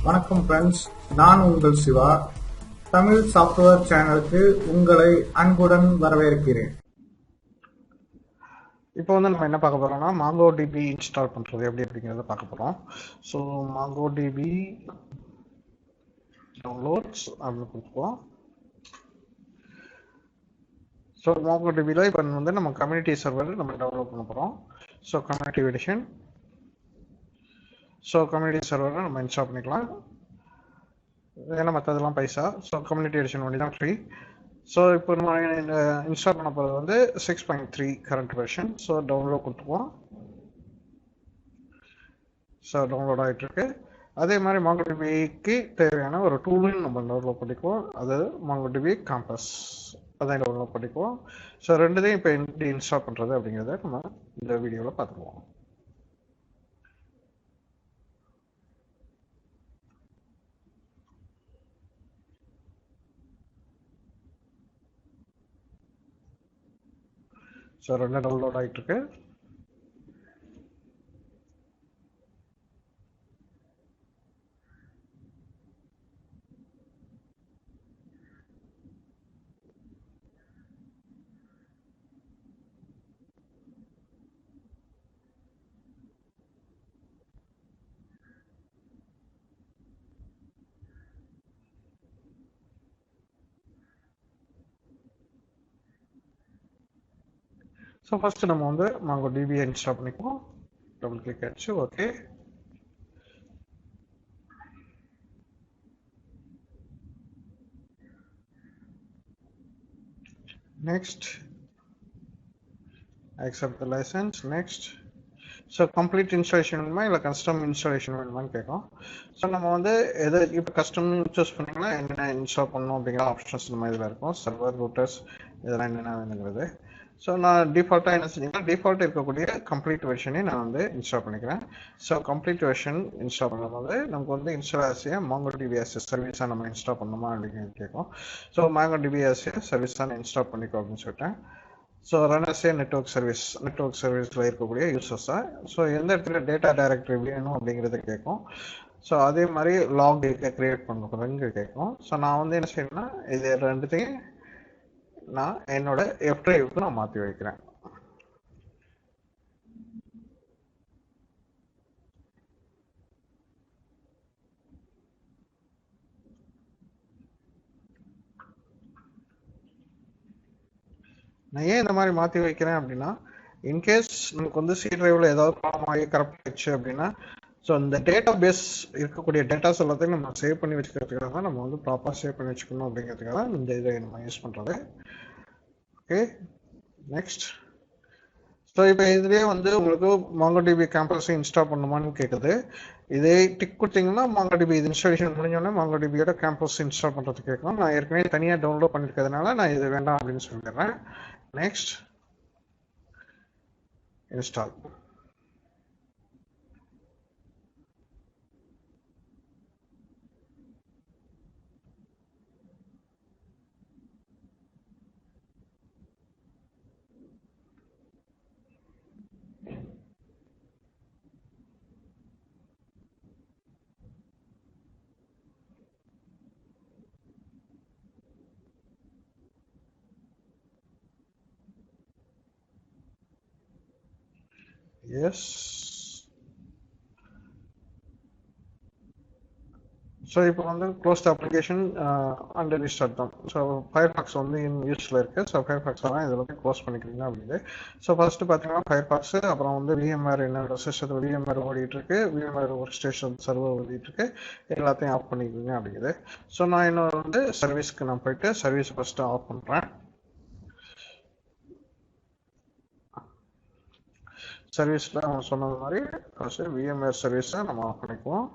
வணக்கம் ஃப்ரெண்ட்ஸ், நான் உங்கள் சிவா. தமிழ் சாஃப்ட்வேர் சேனலுக்கு உங்களை அன்புடன் வரவேற்கிறேன். இப்போ வந்து நம்ம என்ன பார்க்க போறோம்னா MongoDB இன்ஸ்டால் பண்றது எப்படி அப்படிங்கிறத பார்க்க போறோம். ஸோ MongoDB டவுன்லோட்ஸ் அப்படின்னு கொடுப்போம். ஸோ MongoDBல இப்போ வந்து நம்ம கம்யூனிட்டி சர்வர் நம்ம டவுன்லோட் பண்ண போறோம். So community edition, so community சர்வரை நம்ம இன்ஸ்டால் பண்ணிக்கலாம். ஏன்னா மற்றதெல்லாம் பைசா. ஸோ கம்யூனிட்டி எடிஷன் ஒன்லி தான் ஃப்ரீ. ஸோ இப்போ நம்ம இன்ஸ்டால் பண்ண போகிறது வந்து 6.3 கரண்ட் வெர்ஷன். ஸோ டவுன்லோட் கொடுத்துப்போம். ஸோ டவுன்லோட் ஆகிட்டு இருக்கு. அதே மாதிரி MongoDBக்கு தேவையான ஒரு டூலையும் நம்ம டவுன்லோட் பண்ணிக்குவோம். அது MongoDB கேம்பஸ் அதையும் டவுன்லோட் பண்ணிக்குவோம். ஸோ ரெண்டுத்தையும் இப்போ எப்படி இன்ஸ்டால் பண்ணுறது அப்படிங்கிறத நம்ம இந்த வீடியோவில் பார்த்துக்குவோம். ஸோ ரெண்டு டவுன்லோட் ஆகிட்டு இருக்கு. ஸோ ஃபஸ்ட்டு நம்ம வந்து MongoDB இன்ஸ்டால் பண்ணிக்குவோம். டபுள் கிளிக் ஆச்சு. Okay, next accept the license. next. So complete installation வேணுமா இல்லை கஸ்டம் இன்ஸ்டாலேஷன் வேணுமான்னு கேட்கும். ஸோ நம்ம வந்து எது இப்போ கஸ்டம் சூஸ் பண்ணிங்கன்னா என்னென்ன இன்ஸ்டால் பண்ணணும் அப்படிங்கிற ஆப்ஷன்ஸ் நம்ம இதில் இருக்கும். சர்வர், ரூட்டர்ஸ், இதெல்லாம் என்னென்ன வேணுங்கிறது. ஸோ நான் டிஃபால்ட்டாக என்ன செஞ்சீங்கன்னா டிஃபால்ட் இருக்கக்கூடிய கம்ப்ளீட் வெர்ஷனே நான் வந்து இன்ஸ்டால் பண்ணிக்கிறேன். ஸோ கம்ப்ளீட் வெர்ஷன் இன்ஸ்டால் பண்ணும்போது நமக்கு வந்து இன்ஸ்டால் ஆசியா MongoDB as a சர்வீஸாக நம்ம இன்ஸ்டால் பண்ணணுமா அப்படின்னு கேட்கும். ஸோ MongoDB as a சர்வீஸாக நான் இன்ஸ்டால் பண்ணிக்கோ அப்படின்னு சொல்லிட்டேன். So run as a network சர்வீஸில் இருக்கக்கூடிய யூசர்ஸாக. ஸோ எந்த இடத்துல டேட்டா டைரக்டரி வேணும் அப்படிங்கிறத கேட்கும். ஸோ அதே மாதிரி லாக் டேட்டா கிரியேட் பண்ணுறதுங்க கேட்கும். ஸோ நான் வந்து என்ன செய்யணும்னா இது ரெண்டுத்தையும் நான் என்னோட எஃப் டிரைவுக்கு நான் மாற்றி வைக்கிறேன். நான் ஏன் இந்த மாதிரி மாற்றி வைக்கிறேன் அப்படின்னா, இன்கேஸ் நமக்கு வந்து சி டிரைவில் ஏதாவது ப்ராப்ளம் ஆகி கரெக்ட் ஆயிடுச்சு அப்படின்னா, ஸோ இந்த டேட்டா பேஸ் இருக்கக்கூடிய டேட்டாஸ் எல்லாத்தையும் நம்ம சேவ் பண்ணி வச்சுக்கிறதுக்காக தான் நம்ம வந்து ப்ராப்பராக சேவ் பண்ணி வச்சுக்கணும் அப்படிங்கிறதுக்காக தான் இந்த இதை நம்ம யூஸ் பண்ணுறது. Okay, next. ஸோ இப்போ இதுலேயே வந்து உங்களுக்கு MongoDB கேம்பஸை இன்ஸ்டால் பண்ணுமான்னு கேட்குது. இதே டிக் கொடுத்தீங்கன்னா MongoDB இது இன்ஸ்டாலேஷன் முடிஞ்சோடனே MongoDBயோட கேம்பஸ் இன்ஸ்டால் பண்ணுறது கேட்கும். நான் ஏற்கனவே தனியாக டவுன்லோட் பண்ணியிருக்கிறதுனால நான் இது வேண்டாம் அப்படின்னு சொல்லிடுறேன். Next, install. எஸ். ஸோ இப்போ வந்து close the application and restart தான். ஸோ ஃபயர்பாக்ஸ் வந்து யூஸில் இருக்குது. ஸோ ஃபயர்பாக்ஸெல்லாம் இதில் வந்து க்ளோஸ் பண்ணிக்கிறீங்க அப்படின்னு. ஸோ ஃபஸ்ட்டு பார்த்தீங்கன்னா ஃபயர்பாக்ஸு, அப்புறம் வந்து VMware என்னோட சிஸ்டத்தில் VMware ஓடிட்டுருக்கு, VMware ஒர்க் ஸ்டேஷன் சர்வர் ஓடிட்டுருக்கு, எல்லாத்தையும் ஆஃப் பண்ணிக்கிறீங்க அப்படிங்குது. ஸோ நான் இன்னொரு வந்து சர்வீஸ்க்கு நான் போயிட்டு சர்வீஸ் ஃபஸ்ட்டு ஆஃப் பண்ணுறேன். சர்வீஸில் நம்ம சொன்னது மாதிரி ஃபஸ்ட்டு VMware சர்வீஸை நம்ம ஆஃப் பண்ணிக்குவோம்.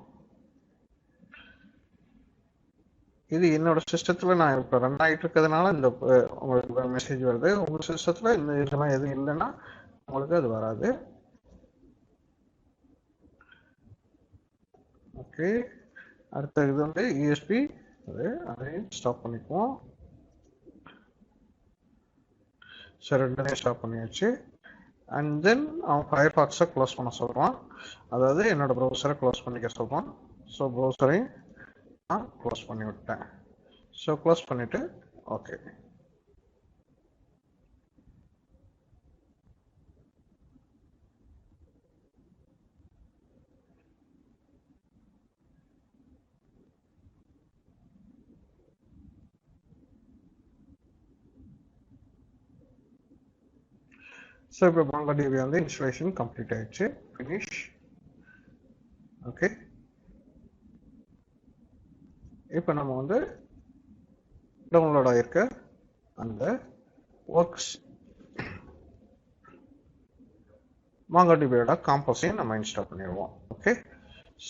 இது என்னோட சிஸ்டத்தில் நான் இப்போ ரன் ஆகிட்டு இருக்கிறதுனால இந்த உங்களுக்கு மெசேஜ் வருது. உங்கள் சிஸ்டத்தில் இந்த இதெல்லாம் எதுவும் இல்லைன்னா உங்களுக்கு அது வராது. ஓகே, அடுத்த இது வந்து ESP, அதையும் ஸ்டாப் பண்ணிக்குவோம். ஸோ ரெண்டுமே ஸ்டாப் பண்ணியாச்சு. அண்ட் தென் அவன் ஃபயர்பாக்ஸை க்ளோஸ் பண்ண சொல்கிறான். அதாவது என்னோட ப்ரௌசரை க்ளோஸ் பண்ணிக்க சொல்கிறான். ஸோ ப்ரௌசரையும் நான் க்ளோஸ் பண்ணி விட்டேன். ஸோ க்ளோஸ் பண்ணிவிட்டு ஓகே. ஸோ இப்போ MongoDB வந்து இன்ஸ்டாலேஷன் கம்ப்ளீட் ஆயிடுச்சு. ஃபினிஷ். ஓகே. இப்போ நம்ம வந்து டவுன்லோட் ஆகிருக்க அந்த ஒர்க்ஸ் MongoDBயோட காம்பஸையும் நம்ம இன்ஸ்டால் பண்ணிடுவோம். ஓகே.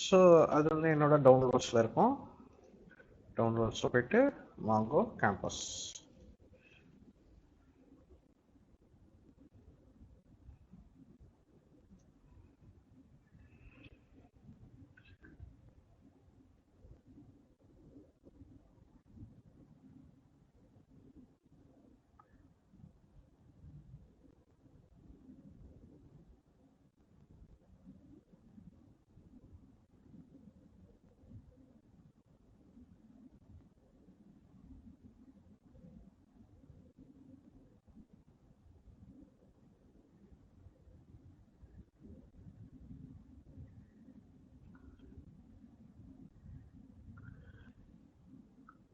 ஸோ அது வந்து என்னோட டவுன்லோட்ஸில் இருக்கும். டவுன்லோட்ஸில் போயிட்டு Mongo கேம்பஸ்.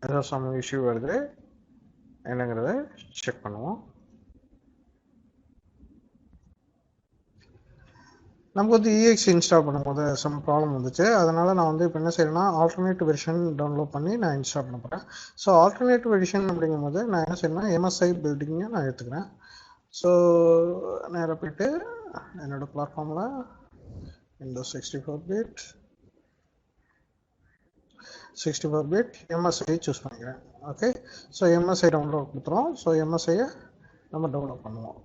ஏதோ சம் இஷ்யூ வருது என்னங்கிறத செக் பண்ணுவோம். நமக்கு வந்து EX இன்ஸ்டால் பண்ணும்போது சம் ப்ராப்ளம் வந்துச்சு. அதனால் நான் வந்து இப்போ என்ன செய்யறேன்னா ஆல்டர்னேட்டிவ் வெர்ஷன் டவுன்லோட் பண்ணி நான் இன்ஸ்டால் பண்ண போகிறேன். ஸோ ஆல்டர்னேட்டிவ் வெர்ஷன் அப்படிங்கும்போது நான் என்ன செய்யணும்னா MSI பில்டிங்கை நான் எடுத்துக்கிறேன். ஸோ நேராக போயிட்டு என்னோடய பிளாட்ஃபார்மில் Windows 64-bit MSI சூஸ் பண்ணிக்கிறேன். ஓகே. ஸோ MSI டவுன்லோட் கொடுத்துரும். ஸோ MSIயை நம்ம டவுன்லோட் பண்ணுவோம்.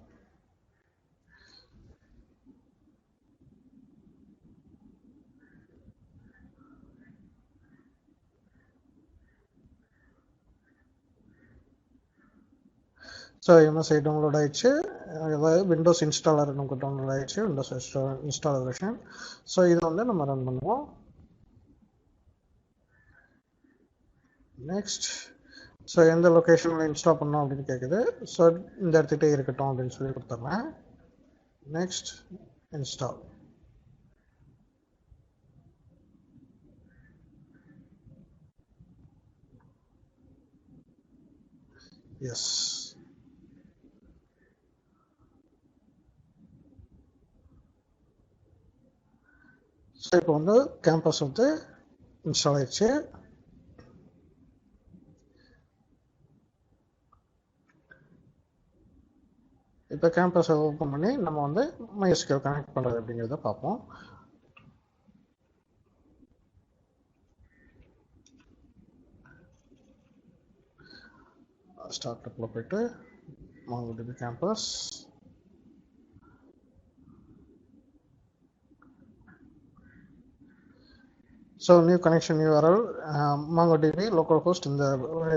ஸோ MSI டவுன்லோட் ஆயிடுச்சு. அதாவது விண்டோஸ் இன்ஸ்டாலர் நமக்கு டவுன்லோட் ஆயிடுச்சு. Windows installer version. ஸோ இதை வந்து நம்ம ரன் பண்ணுவோம். நெக்ஸ்ட். ஸோ எந்த லொக்கேஷனில் இன்ஸ்டால் பண்ணோம் அப்படின்னு கேட்குது. ஸோ இந்த இடத்துக்கிட்டே இருக்கட்டும் அப்படின்னு சொல்லி கொடுத்துட்றேன். நெக்ஸ்ட். இன்ஸ்டால். எஸ். ஸோ இப்போ வந்து கேம்பஸ் வந்து இன்ஸ்டால் ஆயிடுச்சு. இப்போ கேம்பஸை ஓப்பன் பண்ணி நம்ம வந்து MySQL கனெக்ட் பண்ணுறது அப்படிங்கிறத பார்ப்போம். ஸ்டார்ட்அப்பில் போயிட்டு MongoDB campus. So new connection URL MongoDB local host இந்த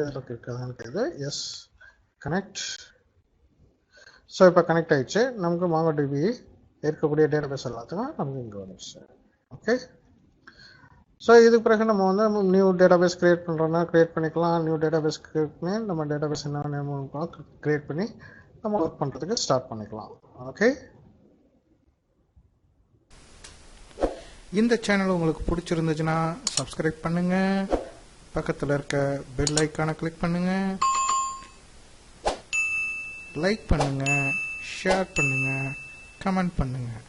இதில் இருக்குதுன்னு கேட்குது. எஸ். கனெக்ட். ஸோ இப்போ கனெக்ட் ஆகிடுச்சு. நமக்கு MongoDB இருக்கக்கூடிய டேட்டாபேஸ் எல்லாத்துக்கும் நமக்கு இங்கே வந்துடுச்சு. ஓகே. ஸோ இதுக்கு பிறகு நம்ம வந்து நியூ டேட்டாபேஸ் க்ரியேட் பண்ணுறோன்னா க்ரியேட் பண்ணிக்கலாம். நியூ டேட்டாபேஸ் க்ரியேட் பண்ணி நம்ம டேட்டாபேஸ் என்ன நேம் க்ரியேட் பண்ணி நம்ம ஒர்க் பண்ணுறதுக்கு ஸ்டார்ட் பண்ணிக்கலாம். ஓகே. இந்த சேனல் உங்களுக்கு பிடிச்சிருந்துச்சுன்னா சப்ஸ்கிரைப் பண்ணுங்கள். பக்கத்தில் இருக்க பெல் ஐக்கானை கிளிக் பண்ணுங்கள். லைக் பண்ணுங்கள், ஷேர் பண்ணுங்கள், கமெண்ட் பண்ணுங்கள்.